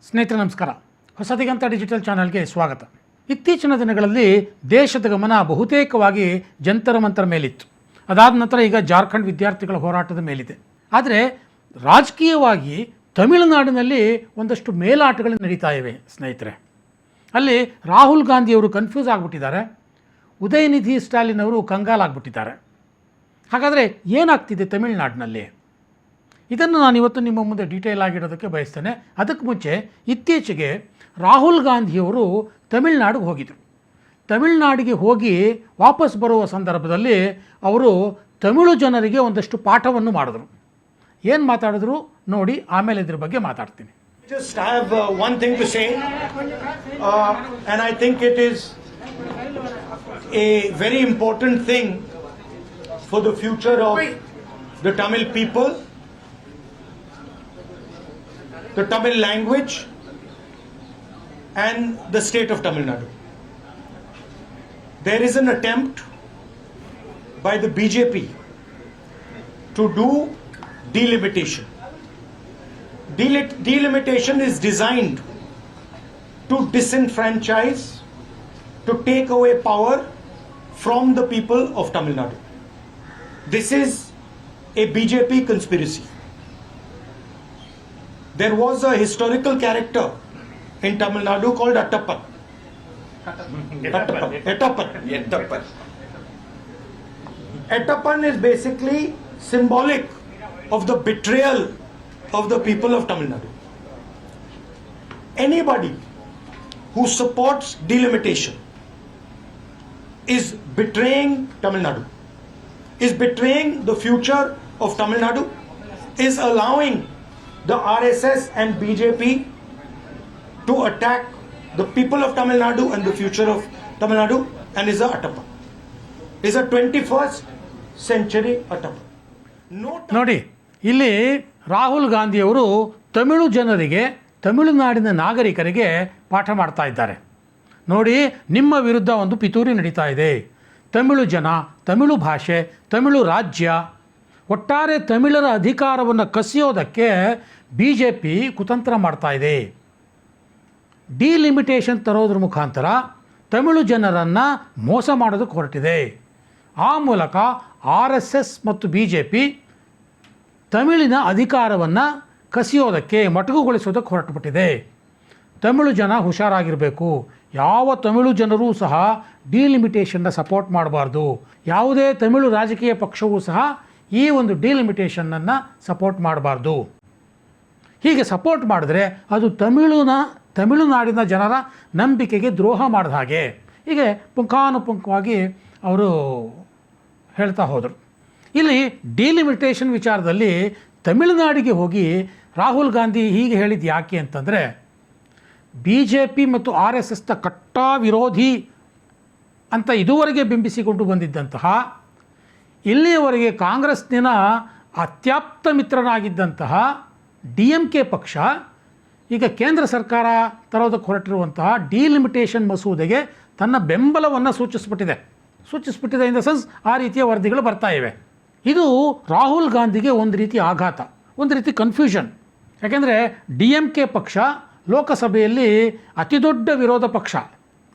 ಸ್ನೇಹಿತರೆ ನಮಸ್ಕಾರ. ಹೊಸ ದಿಗಂತ ಡಿಜಿಟಲ್ ಚಾನಲ್ಗೆ ಸ್ವಾಗತ. ಇತ್ತೀಚಿನ ದಿನಗಳಲ್ಲಿ ದೇಶದ ಗಮನ ಬಹುತೇಕವಾಗಿ ಜಂತರ ಮಂತರ ಮೇಲಿತ್ತು. ಅದಾದ ನಂತರ ಈಗ ಜಾರ್ಖಂಡ್ ವಿದ್ಯಾರ್ಥಿಗಳ ಹೋರಾಟದ ಮೇಲಿದೆ. ಆದರೆ ರಾಜಕೀಯವಾಗಿ ತಮಿಳುನಾಡಿನಲ್ಲಿ ಒಂದಷ್ಟು ಮೇಲಾಟಗಳು ನಡೀತಾ ಇವೆ ಸ್ನೇಹಿತರೆ. ಅಲ್ಲಿ ರಾಹುಲ್ ಗಾಂಧಿಯವರು ಕನ್ಫ್ಯೂಸ್ ಆಗಿಬಿಟ್ಟಿದ್ದಾರೆ, ಉದಯನಿಧಿ ಸ್ಟಾಲಿನ್ ಅವರು ಕಂಗಾಲಾಗ್ಬಿಟ್ಟಿದ್ದಾರೆ. ಹಾಗಾದರೆ ಏನಾಗ್ತಿದೆ ತಮಿಳುನಾಡಿನಲ್ಲಿ? ಇದನ್ನು ನಾನು ಇವತ್ತು ನಿಮ್ಮ ಮುಂದೆ ಡೀಟೇಲ್ ಆಗಿಡೋದಕ್ಕೆ ಬಯಸ್ತೇನೆ. ಅದಕ್ಕೆ ಮುಂಚೆ ಇತ್ತೀಚೆಗೆ ರಾಹುಲ್ ಗಾಂಧಿಯವರು ತಮಿಳುನಾಡಿಗೆ ಹೋಗಿದ್ದರು. ತಮಿಳುನಾಡಿಗೆ ಹೋಗಿ ವಾಪಸ್ ಬರುವ ಸಂದರ್ಭದಲ್ಲಿ ಅವರು ತಮಿಳು ಜನರಿಗೆ ಒಂದಷ್ಟು ಪಾಠವನ್ನು ಮಾಡಿದ್ರು. ಏನು ಮಾತಾಡಿದ್ರು ನೋಡಿ, ಆಮೇಲೆ ಇದ್ರ ಬಗ್ಗೆ ಮಾತಾಡ್ತೀನಿ. Just I have one thing to say, and I think it is a very important thing for the future of the Tamil people, the Tamil language, and the state of Tamil Nadu. There is an attempt by the BJP to do delimitation. Delimitation is designed to disenfranchise, to take away power from the people of Tamil Nadu. This is a BJP conspiracy. There was a historical character in Tamil Nadu called Attappan. Attappan is basically symbolic of the betrayal of the people of Tamil Nadu. Anybody who supports delimitation is betraying Tamil Nadu, is betraying the future of Tamil Nadu, is allowing the RSS and BJP to attack the people of Tamil Nadu and the future of Tamil Nadu, and is a Attappan. Is a 21st century Attappan. ನೋಡಿ, ಇಲ್ಲಿ ರಾಹುಲ್ ಗಾಂಧಿಯವರು ತಮಿಳು ಜನರಿಗೆ, ತಮಿಳುನಾಡಿನ ನಾಗರಿಕರಿಗೆ ಪಾಠ ಮಾಡ್ತಾ ಇದ್ದಾರೆ. ನೋಡಿ, ನಿಮ್ಮ ವಿರುದ್ಧ ಒಂದು ಪಿತೂರಿ ನಡೀತಾ ಇದೆ. ತಮಿಳು ಜನ, ತಮಿಳು ಭಾಷೆ, ತಮಿಳು ರಾಜ್ಯ, ಒಟ್ಟಾರೆ ತಮಿಳರ ಅಧಿಕಾರವನ್ನು ಕಸಿಯೋದಕ್ಕೆ BJP ಕುತಂತ್ರ ಮಾಡ್ತಾ ಇದೆ. ಡಿಲಿಮಿಟೇಷನ್ ತರೋದ್ರ ಮುಖಾಂತರ ತಮಿಳು ಜನರನ್ನು ಮೋಸ ಮಾಡೋದಕ್ಕೆ ಹೊರಟಿದೆ. ಆ ಮೂಲಕ RSS ಮತ್ತು BJP ತಮಿಳಿನ ಅಧಿಕಾರವನ್ನು ಕಸಿಯೋದಕ್ಕೆ, ಮೊಟಕುಗೊಳಿಸೋದಕ್ಕೆ ಹೊರಟುಬಿಟ್ಟಿದೆ. ತಮಿಳು ಜನ ಹುಷಾರಾಗಿರಬೇಕು. ಯಾವ ತಮಿಳು ಜನರೂ ಸಹ ಡಿಲಿಮಿಟೇಷನ್ನ ಸಪೋರ್ಟ್ ಮಾಡಬಾರ್ದು. ಯಾವುದೇ ತಮಿಳು ರಾಜಕೀಯ ಪಕ್ಷವೂ ಸಹ ಈ ಒಂದು ಡಿಲಿಮಿಟೇಷನನ್ನು ಸಪೋರ್ಟ್ ಮಾಡಬಾರ್ದು. ಹೀಗೆ ಸಪೋರ್ಟ್ ಮಾಡಿದ್ರೆ ಅದು ತಮಿಳುನಾಡಿನ ಜನರ ನಂಬಿಕೆಗೆ ದ್ರೋಹ ಮಾಡಿದ ಹಾಗೆ. ಹೀಗೆ ಪುಂಖಾನುಪುಂಖವಾಗಿ ಅವರು ಹೇಳ್ತಾ ಹೋದರು. ಇಲ್ಲಿ ಡಿಲಿಮಿಟೇಷನ್ ವಿಚಾರದಲ್ಲಿ ತಮಿಳುನಾಡಿಗೆ ಹೋಗಿ ರಾಹುಲ್ ಗಾಂಧಿ ಹೀಗೆ ಹೇಳಿದ್ದು ಯಾಕೆ ಅಂತಂದರೆ, BJP ಮತ್ತು RSSನ ಕಟ್ಟಾ ವಿರೋಧಿ ಅಂತ ಇದುವರೆಗೆ ಬಿಂಬಿಸಿಕೊಂಡು ಬಂದಿದ್ದಂತಹ, ಇಲ್ಲಿಯವರೆಗೆ ಕಾಂಗ್ರೆಸ್ನಿನ ಅತ್ಯಾಪ್ತ ಮಿತ್ರನಾಗಿದ್ದಂತಹ DMK ಪಕ್ಷ ಈಗ ಕೇಂದ್ರ ಸರ್ಕಾರ ತರೋದಕ್ಕೆ ಹೊರಟಿರುವಂತಹ ಡಿಲಿಮಿಟೇಷನ್ ಮಸೂದೆಗೆ ತನ್ನ ಬೆಂಬಲವನ್ನು ಸೂಚಿಸ್ಬಿಟ್ಟಿದೆ ಇನ್ ದ ಸೆನ್ಸ್ ಆ ರೀತಿಯ ವರದಿಗಳು ಬರ್ತಾ ಇವೆ. ಇದು ರಾಹುಲ್ ಗಾಂಧಿಗೆ ಒಂದು ರೀತಿ ಆಘಾತ, ಒಂದು ರೀತಿ ಕನ್ಫ್ಯೂಷನ್. ಯಾಕೆಂದರೆ DMK ಪಕ್ಷ ಲೋಕಸಭೆಯಲ್ಲಿ ಅತಿ ದೊಡ್ಡ ವಿರೋಧ ಪಕ್ಷ.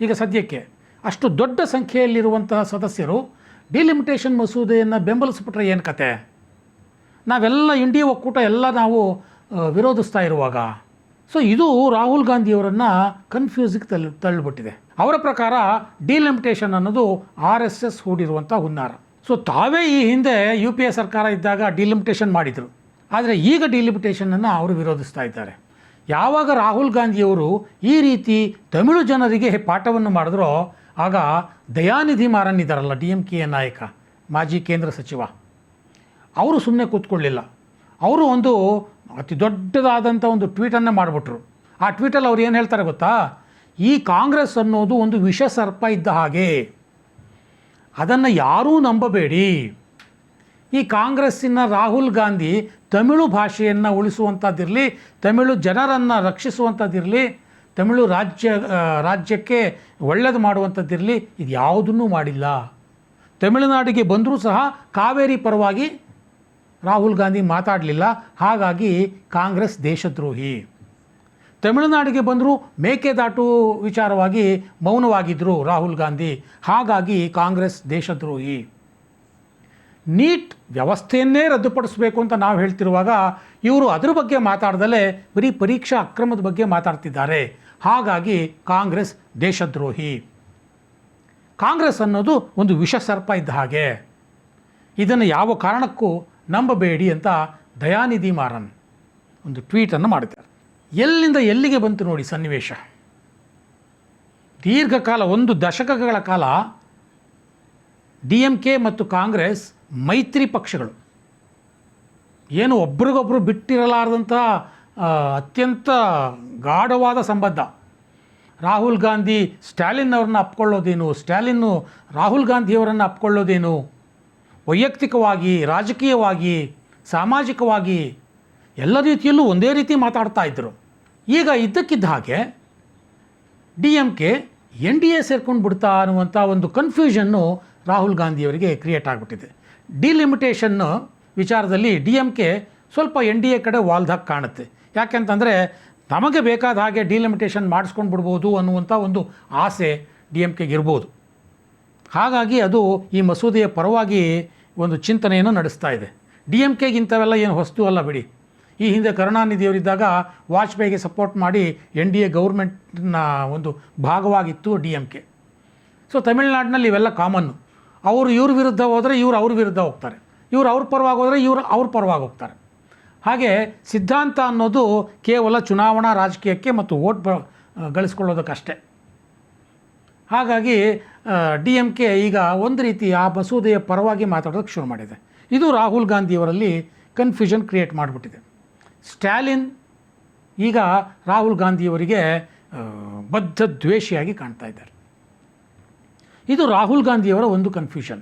ಈಗ ಸದ್ಯಕ್ಕೆ ಅಷ್ಟು ದೊಡ್ಡ ಸಂಖ್ಯೆಯಲ್ಲಿರುವಂತಹ ಸದಸ್ಯರು ಡಿಲಿಮಿಟೇಷನ್ ಮಸೂದೆಯನ್ನು ಬೆಂಬಲಿಸ್ಬಿಟ್ರೆ ಏನು ಕತೆ? ನಾವೆಲ್ಲ ಇಂಡಿಯಾ ಒಕ್ಕೂಟ ಎಲ್ಲ ನಾವು ವಿರೋಧಿಸ್ತಾ ಇರುವಾಗ. ಸೊ ಇದು ರಾಹುಲ್ ಗಾಂಧಿಯವರನ್ನು ಕನ್ಫ್ಯೂಸಿಗೆ ತಳ್ಳಿಬಿಟ್ಟಿದೆ. ಅವರ ಪ್ರಕಾರ ಡಿಲಿಮಿಟೇಷನ್ ಅನ್ನೋದು RSS ಹೂಡಿರುವಂಥ ಹುನ್ನಾರ. ಸೊ ತಾವೇ ಈ ಹಿಂದೆ UPA ಸರ್ಕಾರ ಇದ್ದಾಗ ಡಿಲಿಮಿಟೇಷನ್ ಮಾಡಿದರು, ಆದರೆ ಈಗ ಡಿಲಿಮಿಟೇಷನನ್ನು ಅವರು ವಿರೋಧಿಸ್ತಾ ಇದ್ದಾರೆ. ಯಾವಾಗ ರಾಹುಲ್ ಗಾಂಧಿಯವರು ಈ ರೀತಿ ತಮಿಳು ಜನರಿಗೆ ಪಾಠವನ್ನು ಮಾಡಿದ್ರೋ, ಆಗ ದಯಾನಿಧಿ ಮಾರನ್ ಇದ್ದಾರಲ್ಲ, DMK ನಾಯಕ, ಮಾಜಿ ಕೇಂದ್ರ ಸಚಿವ, ಅವರು ಸುಮ್ಮನೆ ಕೂತ್ಕೊಳ್ಳಿಲ್ಲ. ಅವರು ಒಂದು ಅತಿ ದೊಡ್ಡದಾದಂಥ ಒಂದು ಟ್ವೀಟನ್ನು ಮಾಡಿಬಿಟ್ರು. ಆ ಟ್ವೀಟಲ್ಲಿ ಅವ್ರು ಏನು ಹೇಳ್ತಾರೆ ಗೊತ್ತಾ? ಈ ಕಾಂಗ್ರೆಸ್ ಅನ್ನೋದು ಒಂದು ವಿಷ ಸರ್ಪ ಇದ್ದ ಹಾಗೆ, ಅದನ್ನು ಯಾರೂ ನಂಬಬೇಡಿ. ಈ ಕಾಂಗ್ರೆಸ್ಸಿನ ರಾಹುಲ್ ಗಾಂಧಿ ತಮಿಳು ಭಾಷೆಯನ್ನು ಉಳಿಸುವಂಥದ್ದಿರಲಿ, ತಮಿಳು ಜನರನ್ನು ರಕ್ಷಿಸುವಂಥದ್ದಿರಲಿ, ತಮಿಳು ರಾಜ್ಯಕ್ಕೆ ಒಳ್ಳೆಯದು ಮಾಡುವಂಥದ್ದಿರಲಿ, ಇದು ಯಾವುದನ್ನೂ ಮಾಡಿಲ್ಲ. ತಮಿಳುನಾಡಿಗೆ ಬಂದರೂ ಸಹ ಕಾವೇರಿ ಪರವಾಗಿ ರಾಹುಲ್ ಗಾಂಧಿ ಮಾತಾಡಲಿಲ್ಲ. ಹಾಗಾಗಿ ಕಾಂಗ್ರೆಸ್ ದೇಶದ್ರೋಹಿ. ತಮಿಳುನಾಡಿಗೆ ಬಂದರೂ ಮೇಕೆದಾಟು ವಿಚಾರವಾಗಿ ಮೌನವಾಗಿದ್ದರು ರಾಹುಲ್ ಗಾಂಧಿ. ಹಾಗಾಗಿ ಕಾಂಗ್ರೆಸ್ ದೇಶದ್ರೋಹಿ. ನೀಟ್ ವ್ಯವಸ್ಥೆಯನ್ನೇ ರದ್ದುಪಡಿಸಬೇಕು ಅಂತ ನಾವು ಹೇಳ್ತಿರುವಾಗ ಇವರು ಅದ್ರ ಬಗ್ಗೆ ಮಾತಾಡ್ದಲೇ ಬರೀ ಪರೀಕ್ಷಾ ಅಕ್ರಮದ ಬಗ್ಗೆ ಮಾತಾಡ್ತಿದ್ದಾರೆ. ಹಾಗಾಗಿ ಕಾಂಗ್ರೆಸ್ ದೇಶದ್ರೋಹಿ. ಕಾಂಗ್ರೆಸ್ ಅನ್ನೋದು ಒಂದು ವಿಷಸರ್ಪ ಇದ್ದ ಹಾಗೆ, ಇದನ್ನು ಯಾವ ಕಾರಣಕ್ಕೂ ನಂಬಬೇಡಿ ಅಂತ ದಯಾನಿಧಿ ಮಾರನ್ ಒಂದು ಟ್ವೀಟನ್ನು ಮಾಡಿದ್ದಾರೆ. ಎಲ್ಲಿಂದ ಎಲ್ಲಿಗೆ ಬಂತು ನೋಡಿ ಸನ್ನಿವೇಶ. ದೀರ್ಘಕಾಲ, ಒಂದು ದಶಕಗಳ ಕಾಲ DMK ಮತ್ತು ಕಾಂಗ್ರೆಸ್ ಮೈತ್ರಿ ಪಕ್ಷಗಳು, ಏನು ಒಬ್ರಿಗೊಬ್ಬರು ಬಿಟ್ಟಿರಲಾರದಂಥ ಅತ್ಯಂತ ಗಾಢವಾದ ಸಂಬಂಧ. ರಾಹುಲ್ ಗಾಂಧಿ ಸ್ಟ್ಯಾಲಿನ್ ಅವ್ರನ್ನ ಅಪ್ಕೊಳ್ಳೋದೇನು, ಸ್ಟ್ಯಾಲಿನ್ನು ರಾಹುಲ್ ಗಾಂಧಿಯವರನ್ನು ಅಪ್ಕೊಳ್ಳೋದೇನು, ವೈಯಕ್ತಿಕವಾಗಿ, ರಾಜಕೀಯವಾಗಿ, ಸಾಮಾಜಿಕವಾಗಿ ಎಲ್ಲ ರೀತಿಯಲ್ಲೂ ಒಂದೇ ರೀತಿ ಮಾತಾಡ್ತಾ ಇದ್ದರು. ಈಗ ಇದ್ದಕ್ಕಿದ್ದ ಹಾಗೆ DMK NDA ಸೇರ್ಕೊಂಡು ಬಿಡ್ತಾ ಅನ್ನುವಂಥ ಒಂದು ಕನ್ಫ್ಯೂಷನ್ನು ರಾಹುಲ್ ಗಾಂಧಿಯವರಿಗೆ ಕ್ರಿಯೇಟ್ ಆಗಿಬಿಟ್ಟಿದೆ. ಡಿಲಿಮಿಟೇಷನ್ನು ವಿಚಾರದಲ್ಲಿ DMK ಸ್ವಲ್ಪ NDA ಕಡೆ ವಾಲ್ದಾಗ ಕಾಣುತ್ತೆ. ಯಾಕೆಂತಂದರೆ ನಮಗೆ ಬೇಕಾದ ಹಾಗೆ ಡಿಲಿಮಿಟೇಷನ್ ಮಾಡಿಸ್ಕೊಂಡು ಬಿಡ್ಬೋದು ಅನ್ನುವಂಥ ಒಂದು ಆಸೆ DMKಗೆ ಇರ್ಬೋದು. ಹಾಗಾಗಿ ಅದು ಈ ಮಸೂದೆಯ ಪರವಾಗಿ ಒಂದು ಚಿಂತನೆಯನ್ನು ನಡೆಸ್ತಾ ಇದೆ. DMKಗೆ ಇಂಥವೆಲ್ಲ ಏನು ಹೊಸ್ತು ಅಲ್ಲ ಬಿಡಿ. ಈ ಹಿಂದೆ ಕರುಣಾನಿಧಿಯವರಿದ್ದಾಗ ವಾಜಪೇಯಿಗೆ ಸಪೋರ್ಟ್ ಮಾಡಿ NDA ಗೌರ್ಮೆಂಟ್ನ ಒಂದು ಭಾಗವಾಗಿತ್ತು DMK. ಸೊ ತಮಿಳುನಾಡಿನಲ್ಲಿ ಇವೆಲ್ಲ ಕಾಮನ್ನು. ಅವರು ಇವ್ರ ವಿರುದ್ಧ ಹೋದರೆ ಇವರು ಅವ್ರ ವಿರುದ್ಧ ಹೋಗ್ತಾರೆ, ಇವರು ಅವ್ರ ಪರವಾಗಿ ಹೋದರೆ ಇವರು ಅವ್ರ ಪರವಾಗಿ ಹೋಗ್ತಾರೆ. ಹಾಗೆ ಸಿದ್ಧಾಂತ ಅನ್ನೋದು ಕೇವಲ ಚುನಾವಣಾ ರಾಜಕೀಯಕ್ಕೆ ಮತ್ತು ವೋಟ್ ಗಳಿಸ್ಕೊಳ್ಳೋದಕ್ಕಷ್ಟೇ. ಹಾಗಾಗಿ DMK ಈಗ ಒಂದು ರೀತಿ ಆ ಮಸೂದೆಯ ಪರವಾಗಿ ಮಾತಾಡೋದಕ್ಕೆ ಶುರು ಮಾಡಿದೆ. ಇದು ರಾಹುಲ್ ಗಾಂಧಿಯವರಲ್ಲಿ ಕನ್ಫ್ಯೂಷನ್ ಕ್ರಿಯೇಟ್ ಮಾಡಿಬಿಟ್ಟಿದೆ. ಸ್ಟ್ಯಾಲಿನ್ ಈಗ ರಾಹುಲ್ ಗಾಂಧಿಯವರಿಗೆ ಬದ್ಧ ದ್ವೇಷಿಯಾಗಿ ಕಾಣ್ತಾ ಇದ್ದಾರೆ. ಇದು ರಾಹುಲ್ ಗಾಂಧಿಯವರ ಒಂದು ಕನ್ಫ್ಯೂಷನ್.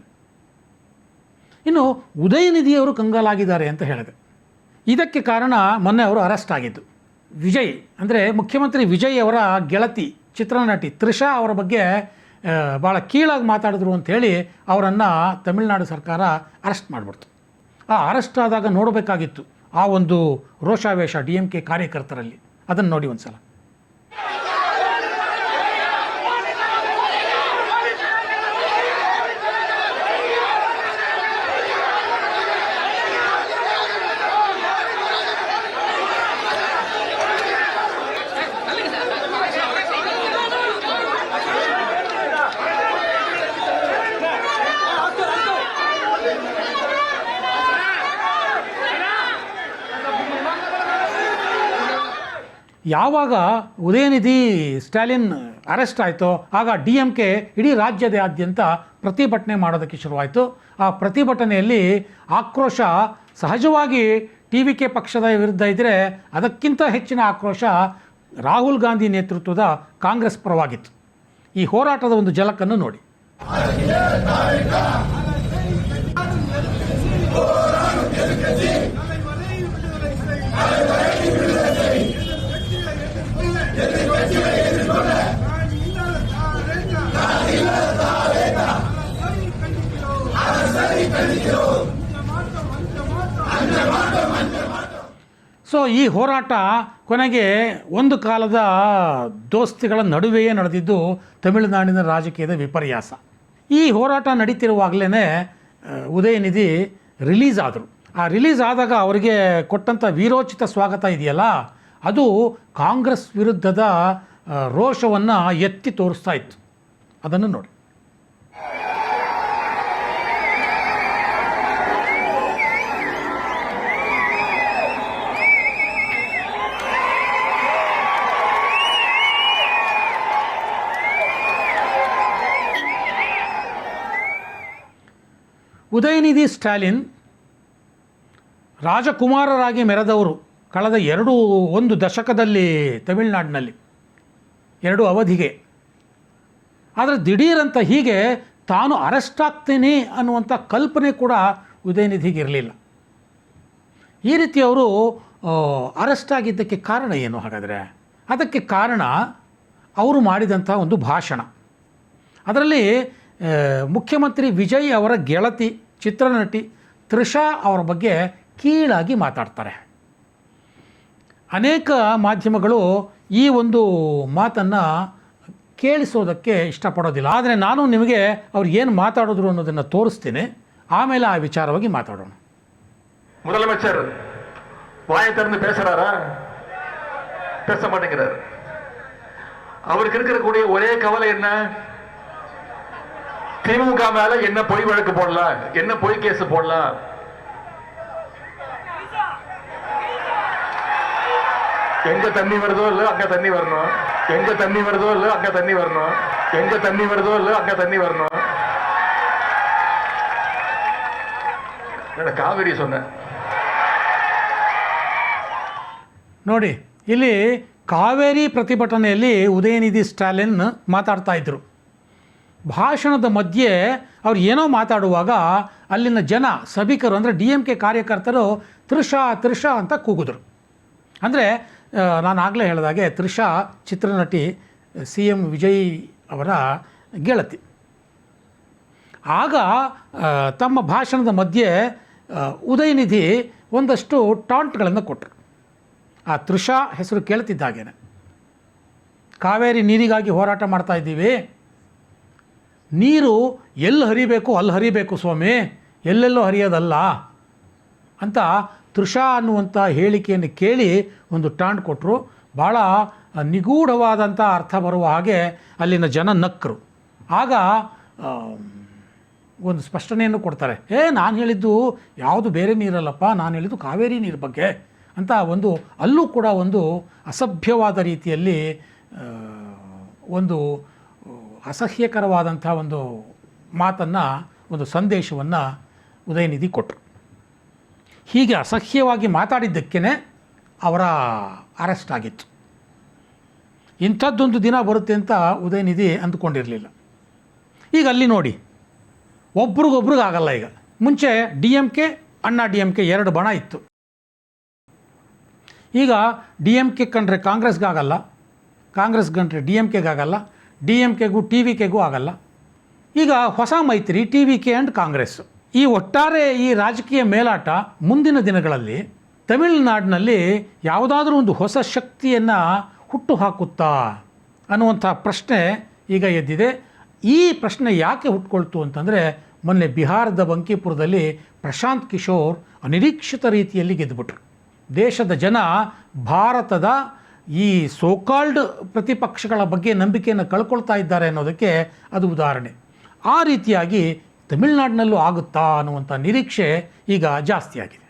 ಇನ್ನು ಉದಯನಿಧಿಯವರು ಕಂಗಾಲಾಗಿದ್ದಾರೆ ಅಂತ ಹೇಳಿದೆ. ಇದಕ್ಕೆ ಕಾರಣ ಮೊನ್ನೆ ಅವರು ಅರೆಸ್ಟ್ ಆಗಿದ್ದು. ವಿಜಯ್ ಅಂದರೆ ಮುಖ್ಯಮಂತ್ರಿ ವಿಜಯ್ ಅವರ ಗೆಳತಿ ಚಿತ್ರನಟಿ ತ್ರಿಷಾ ಅವರ ಬಗ್ಗೆ ಭಾಳ ಕೀಳಾಗಿ ಮಾತಾಡಿದ್ರು ಅಂಥೇಳಿ ಅವರನ್ನು ತಮಿಳುನಾಡು ಸರ್ಕಾರ ಅರೆಸ್ಟ್ ಮಾಡಿಬಿಡ್ತು. ಆ ಅರೆಸ್ಟ್ ಆದಾಗ ನೋಡಬೇಕಾಗಿತ್ತು ಆ ಒಂದು ರೋಷಾವೇಶ DMK ಕಾರ್ಯಕರ್ತರಲ್ಲಿ. ಅದನ್ನು ನೋಡಿ ಒಂದು ಸಲ. ಯಾವಾಗ ಉದಯನಿಧಿ ಸ್ಟ್ಯಾಲಿನ್ ಅರೆಸ್ಟ್ ಆಯಿತೋ ಆಗ DMK ಇಡೀ ರಾಜ್ಯದಾದ್ಯಂತ ಪ್ರತಿಭಟನೆ ಮಾಡೋದಕ್ಕೆ ಶುರುವಾಯಿತು. ಆ ಪ್ರತಿಭಟನೆಯಲ್ಲಿ ಆಕ್ರೋಶ ಸಹಜವಾಗಿ TVK ಪಕ್ಷದ ವಿರುದ್ಧ ಇದ್ದರೆ ಅದಕ್ಕಿಂತ ಹೆಚ್ಚಿನ ಆಕ್ರೋಶ ರಾಹುಲ್ ಗಾಂಧಿ ನೇತೃತ್ವದ ಕಾಂಗ್ರೆಸ್ ಪರವಾಗಿತ್ತು. ಈ ಹೋರಾಟದ ಒಂದು ಝಲಕನ್ನು ನೋಡಿ. ಸೊ ಈ ಹೋರಾಟ ಕೊನೆಗೆ ಒಂದು ಕಾಲದ ದೋಸ್ತಿಗಳ ನಡುವೆಯೇ ನಡೆದಿದ್ದು ತಮಿಳುನಾಡಿನ ರಾಜಕೀಯದ ವಿಪರ್ಯಾಸ. ಈ ಹೋರಾಟ ನಡೀತಿರುವಾಗಲೇ ಉದಯನಿಧಿ ರಿಲೀಸ್ ಆದರು. ಆ ರಿಲೀಸ್ ಆದಾಗ ಅವರಿಗೆ ಕೊಟ್ಟಂಥ ವೀರೋಚಿತ ಸ್ವಾಗತ ಇದೆಯಲ್ಲ, ಅದು ಕಾಂಗ್ರೆಸ್ ವಿರುದ್ಧದ ರೋಷವನ್ನು ಎತ್ತಿ ತೋರಿಸ್ತಾ ಇತ್ತು. ಅದನ್ನು ನೋಡಿ. ಉದಯನಿಧಿ ಸ್ಟ್ಯಾಲಿನ್ ರಾಜಕುಮಾರರಾಗಿ ಮೆರೆದವರು ಕಳೆದ ಒಂದು ದಶಕದಲ್ಲಿ ತಮಿಳುನಾಡಿನಲ್ಲಿ 2 ಅವಧಿಗೆ. ಆದರೆ ದಿಢೀರಂತ ಹೀಗೆ ತಾನು ಅರೆಸ್ಟ್ ಆಗ್ತೇನೆ ಅನ್ನುವಂಥ ಕಲ್ಪನೆ ಕೂಡ ಉದಯನಿಧಿಗೆ ಇರಲಿಲ್ಲ. ಈ ರೀತಿ ಅವರು ಅರೆಸ್ಟ್ ಆಗಿದ್ದಕ್ಕೆ ಕಾರಣ ಏನು ಹಾಗಾದರೆ? ಅದಕ್ಕೆ ಕಾರಣ ಅವರು ಮಾಡಿದಂಥ ಒಂದು ಭಾಷಣ. ಅದರಲ್ಲಿ ಮುಖ್ಯಮಂತ್ರಿ ವಿಜಯ್ ಅವರ ಗೆಳತಿ ಚಿತ್ರನಟಿ ತ್ರಿಷಾ ಅವರ ಬಗ್ಗೆ ಕೀಳಾಗಿ ಮಾತಾಡ್ತಾರೆ. ಅನೇಕ ಮಾಧ್ಯಮಗಳು ಈ ಒಂದು ಮಾತನ್ನು ಕೇಳಿಸೋದಕ್ಕೆ ಇಷ್ಟಪಡೋದಿಲ್ಲ. ಆದರೆ ನಾನು ನಿಮಗೆ ಅವ್ರು ಏನು ಮಾತಾಡಿದ್ರು ಅನ್ನೋದನ್ನು ತೋರಿಸ್ತೀನಿ, ಆಮೇಲೆ ಆ ವಿಚಾರವಾಗಿ ಮಾತಾಡೋಣ. முதலமைச்சர் வாயை திறந்து பேசுறாரா? பேச மாட்டேங்கிறார். அவருக்கு இருக்கக்கூடிய ஒரே கவலை என்ன? திமுக மேல என்ன பொய் வழக்கு போடலாம், என்ன பொய் கேஸ் போடலாம். எங்க தண்ணி வருதோ இல்ல அங்க தண்ணி வரணும், எங்க தண்ணி வருதோ இல்ல அங்க தண்ணி வரணும், எங்க தண்ணி வருதோ இல்ல அங்க தண்ணி வரணும். காவிரி சொன்னேன். ನೋಡಿ, ಇಲ್ಲಿ ಕಾವೇರಿ ಪ್ರತಿಭಟನೆಯಲ್ಲಿ ಉದಯನಿಧಿ ಸ್ಟಾಲಿನ್ ಮಾತಾಡ್ತಾ ಇದ್ದರು. ಭಾಷಣದ ಮಧ್ಯೆ ಅವ್ರು ಏನೋ ಮಾತಾಡುವಾಗ ಅಲ್ಲಿನ ಜನ ಸಭಿಕರು ಅಂದರೆ DMK ಕಾರ್ಯಕರ್ತರು ತ್ರಿಷಾ ತ್ರಿಷಾ ಅಂತ ಕೂಗಿದ್ರು. ಅಂದರೆ ನಾನು ಆಗಲೇ ಹೇಳಿದಾಗೆ ತ್ರಿಷಾ ಚಿತ್ರನಟಿ CM ವಿಜಯ್ ಅವರ ಗೆಳತಿ. ಆಗ ತಮ್ಮ ಭಾಷಣದ ಮಧ್ಯೆ ಉದಯನಿಧಿ ಒಂದಷ್ಟು ಟಾಂಟ್ಗಳನ್ನು ಕೊಟ್ಟರು. ಆ ತ್ರಿಷಾ ಹೆಸರು ಕೇಳ್ತಿದ್ದಾಗೇನೆ, ಕಾವೇರಿ ನೀರಿಗಾಗಿ ಹೋರಾಟ ಮಾಡ್ತಾ ಇದ್ದೀವಿ, ನೀರು ಎಲ್ಲಿ ಹರಿಬೇಕು ಅಲ್ಲಿ ಹರಿಬೇಕು ಸ್ವಾಮಿ, ಎಲ್ಲೆಲ್ಲೋ ಹರಿಯೋದಲ್ಲ ಅಂತ ತ್ರಿಷಾ ಅನ್ನುವಂಥ ಹೇಳಿಕೆಯನ್ನು ಕೇಳಿ ಒಂದು ಟಾಂಟ್ ಕೊಟ್ಟರು. ಭಾಳ ನಿಗೂಢವಾದಂಥ ಅರ್ಥ ಬರುವ ಹಾಗೆ ಅಲ್ಲಿನ ಜನ ನಕ್ಕರು. ಆಗ ಒಂದು ಸ್ಪಷ್ಟನೆಯನ್ನು ಕೊಡ್ತಾರೆ. ನಾನು ಹೇಳಿದ್ದು ಯಾವುದು ಬೇರೆ ನೀರಲ್ಲಪ್ಪ, ನಾನು ಹೇಳಿದ್ದು ಕಾವೇರಿ ನೀರು ಬಗ್ಗೆ ಅಂತ ಒಂದು ಅಲ್ಲೂ ಕೂಡ ಒಂದು ಅಸಭ್ಯವಾದ ರೀತಿಯಲ್ಲಿ ಒಂದು ಅಸಹ್ಯಕರವಾದಂಥ ಒಂದು ಮಾತನ್ನು, ಒಂದು ಸಂದೇಶವನ್ನು ಉದಯನಿಧಿ ಕೊಟ್ಟರು. ಹೀಗೆ ಅಸಹ್ಯವಾಗಿ ಮಾತಾಡಿದ್ದಕ್ಕೇ ಅವರ ಅರೆಸ್ಟ್ ಆಗಿತ್ತು. ಇಂಥದ್ದೊಂದು ದಿನ ಬರುತ್ತೆ ಅಂತ ಉದಯನಿಧಿ ಅಂದ್ಕೊಂಡಿರಲಿಲ್ಲ. ಈಗ ಅಲ್ಲಿ ನೋಡಿ, ಒಬ್ರಿಗೊಬ್ರಿಗಾಗಲ್ಲ. ಈಗ ಮುಂಚೆ DMK ಅಣ್ಣಾ DMK ಎರಡು ಬಣ ಇತ್ತು. ಈಗ DMK ಕಂಡ್ರೆ ಕಾಂಗ್ರೆಸ್ಗಾಗಲ್ಲ, ಕಾಂಗ್ರೆಸ್ ಕಂಡ್ರೆ DMKಗಾಗಲ್ಲ, DMKಗೂ TVKಗೂ ಆಗಲ್ಲ. ಈಗ ಹೊಸ ಮೈತ್ರಿ TVK ಆ್ಯಂಡ್ ಕಾಂಗ್ರೆಸ್. ಈ ಒಟ್ಟಾರೆ ಈ ರಾಜಕೀಯ ಮೇಲಾಟ ಮುಂದಿನ ದಿನಗಳಲ್ಲಿ ತಮಿಳುನಾಡಿನಲ್ಲಿ ಯಾವುದಾದ್ರೂ ಒಂದು ಹೊಸ ಶಕ್ತಿಯನ್ನು ಹುಟ್ಟು ಹಾಕುತ್ತಾ ಅನ್ನುವಂಥ ಪ್ರಶ್ನೆ ಈಗ ಎದ್ದಿದೆ. ಈ ಪ್ರಶ್ನೆ ಯಾಕೆ ಹುಟ್ಕೊಳ್ತು ಅಂತಂದರೆ, ಮೊನ್ನೆ ಬಿಹಾರದ ಬಂಕಿಪುರದಲ್ಲಿ ಪ್ರಶಾಂತ್ ಕಿಶೋರ್ ಅನಿರೀಕ್ಷಿತ ರೀತಿಯಲ್ಲಿ ಗೆದ್ದುಬಿಟ್ರು. ದೇಶದ ಜನ ಭಾರತದ ಈ ಸೋಕಾಲ್ಡ್ ಪ್ರತಿಪಕ್ಷಗಳ ಬಗ್ಗೆ ನಂಬಿಕೆಯನ್ನು ಕಳ್ಕೊಳ್ತಾ ಇದ್ದಾರೆ ಅನ್ನೋದಕ್ಕೆ ಅದು ಉದಾಹರಣೆ. ಆ ರೀತಿಯಾಗಿ ತಮಿಳುನಾಡಿನಲ್ಲೂ ಆಗುತ್ತಾ ಅನ್ನುವಂಥ ನಿರೀಕ್ಷೆ ಈಗ ಜಾಸ್ತಿಯಾಗಿದೆ.